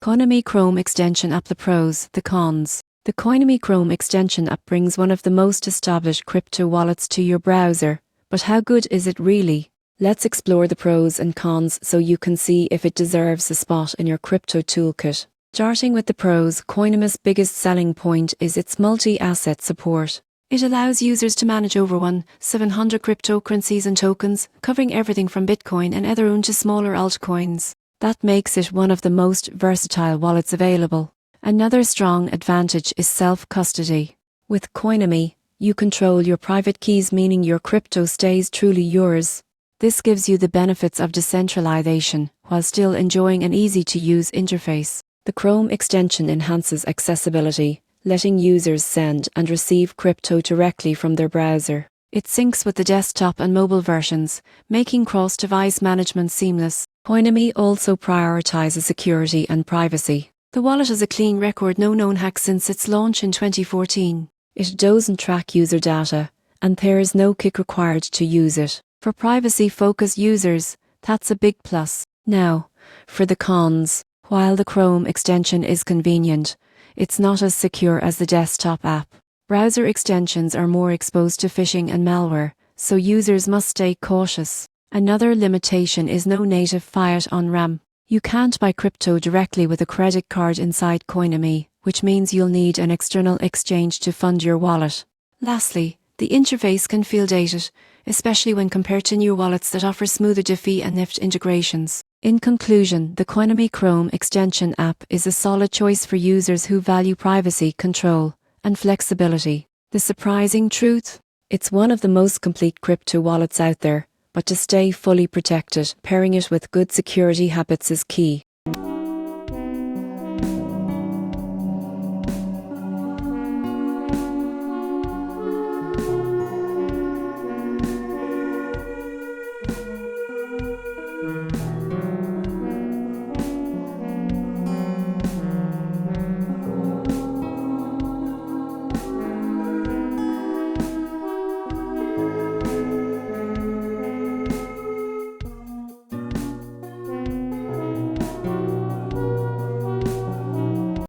Coinomi Chrome Extension App. The pros, the cons. The Coinomi Chrome Extension App brings one of the most established crypto wallets to your browser, but how good is it really? Let's explore the pros and cons so you can see if it deserves a spot in your crypto toolkit. Starting with the pros, Coinomi's biggest selling point is its multi-asset support. It allows users to manage over 1,700 cryptocurrencies and tokens, covering everything from Bitcoin and Ethereum to smaller altcoins. That makes it one of the most versatile wallets available. Another strong advantage is self-custody. With Coinomi, you control your private keys, meaning your crypto stays truly yours. This gives you the benefits of decentralization, while still enjoying an easy-to-use interface. The Chrome extension enhances accessibility, letting users send and receive crypto directly from their browser. It syncs with the desktop and mobile versions, making cross-device management seamless. Coinomi also prioritizes security and privacy. The wallet has a clean record, no known hacks since its launch in 2014. It doesn't track user data, and there is no kick required to use it. For privacy-focused users, that's a big plus. Now, for the cons. While the Chrome extension is convenient, it's not as secure as the desktop app. Browser extensions are more exposed to phishing and malware, so users must stay cautious. Another limitation is no native fiat on-ramp. You can't buy crypto directly with a credit card inside Coinomi, which means you'll need an external exchange to fund your wallet. Lastly, the interface can feel dated, especially when compared to new wallets that offer smoother Diffie and NIFT integrations. In conclusion, the Coinomi Chrome extension app is a solid choice for users who value privacy, control, and flexibility. The surprising truth? It's one of the most complete crypto wallets out there, but to stay fully protected, pairing it with good security habits is key.